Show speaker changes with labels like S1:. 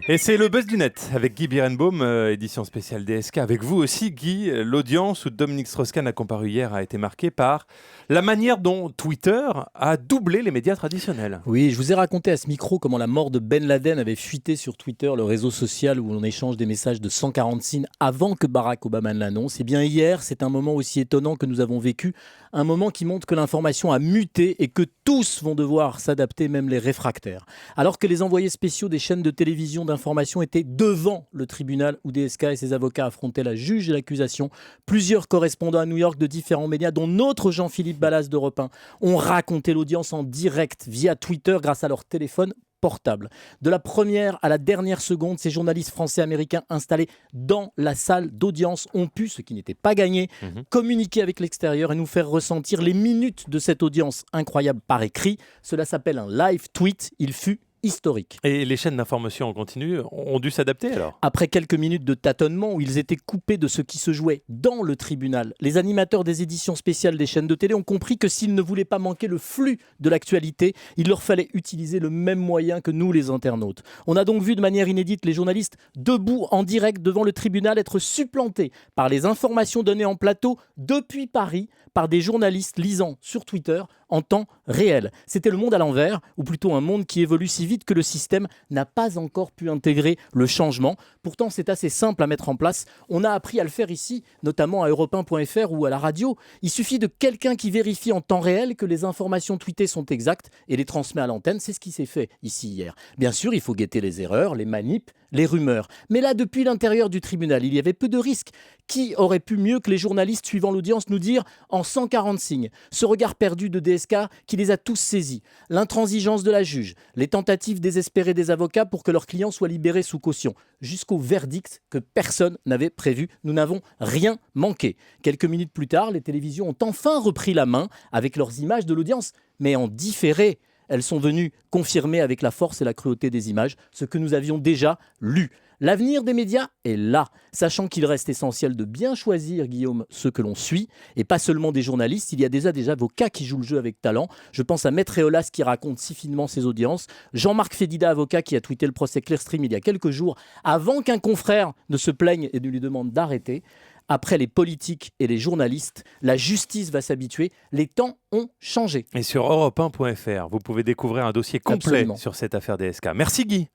S1: Et c'est le buzz du net avec Guy Birenbaum, édition spéciale DSK. Avec vous aussi, Guy, l'audience où Dominique Strauss-Kahn a comparu hier a été marquée par la manière dont Twitter a doublé les médias traditionnels.
S2: Oui, je vous ai raconté à ce micro comment la mort de Ben Laden avait fuité sur Twitter, le réseau social où on échange des messages de 140 signes avant que Barack Obama ne l'annonce. Et bien hier, c'est un moment aussi étonnant que nous avons vécu, un moment qui montre que l'information a muté et que tous vont devoir s'adapter, même les réfractaires. Alors que les envoyés spéciaux des chaînes de télévision d'information étaient devant le tribunal où DSK et ses avocats affrontaient la juge et l'accusation, plusieurs correspondants à New York de différents médias, dont notre Jean-Philippe Ballas d'Europe 1, ont raconté l'audience en direct via Twitter grâce à leur téléphone portable. De la première à la dernière seconde, ces journalistes français-américains installés dans la salle d'audience ont pu, ce qui n'était pas gagné, communiquer avec l'extérieur et nous faire ressentir les minutes de cette audience incroyable par écrit. Cela s'appelle un live tweet. Il fut historique.
S1: Et les chaînes d'information en continu ont dû s'adapter alors ?
S2: Après quelques minutes de tâtonnement où ils étaient coupés de ce qui se jouait dans le tribunal, les animateurs des éditions spéciales des chaînes de télé ont compris que s'ils ne voulaient pas manquer le flux de l'actualité, il leur fallait utiliser le même moyen que nous les internautes. On a donc vu de manière inédite les journalistes debout en direct devant le tribunal être supplantés par les informations données en plateau depuis Paris par des journalistes lisant sur Twitter en temps réel. C'était le monde à l'envers, ou plutôt un monde qui évolue si vite que le système n'a pas encore pu intégrer le changement. Pourtant, c'est assez simple à mettre en place. On a appris à le faire ici, notamment à europe1.fr ou à la radio. Il suffit de quelqu'un qui vérifie en temps réel que les informations tweetées sont exactes et les transmet à l'antenne. C'est ce qui s'est fait ici hier. Bien sûr, il faut guetter les erreurs, les manips, les rumeurs. Mais là, depuis l'intérieur du tribunal, il y avait peu de risques. Qui aurait pu mieux que les journalistes suivant l'audience nous dire en 140 signes, ce regard perdu de DSK qui les a tous saisis, l'intransigeance de la juge, les tentatives désespérées des avocats pour que leurs clients soient libérés sous caution, jusqu'au verdict que personne n'avait prévu. Nous n'avons rien manqué. Quelques minutes plus tard, les télévisions ont enfin repris la main avec leurs images de l'audience, mais en différé. Elles sont venues confirmer avec la force et la cruauté des images ce que nous avions déjà lu. L'avenir des médias est là, sachant qu'il reste essentiel de bien choisir, Guillaume, ceux que l'on suit, et pas seulement des journalistes. Il y a déjà des avocats qui jouent le jeu avec talent. Je pense à Maître Eolas qui raconte si finement ses audiences, Jean-Marc Fédida, avocat qui a tweeté le procès Clearstream il y a quelques jours, avant qu'un confrère ne se plaigne et ne lui demande d'arrêter. Après les politiques et les journalistes, la justice va s'habituer. Les temps ont changé.
S1: Et sur europe1.fr, vous pouvez découvrir un dossier complet sur cette affaire DSK. Merci Guy.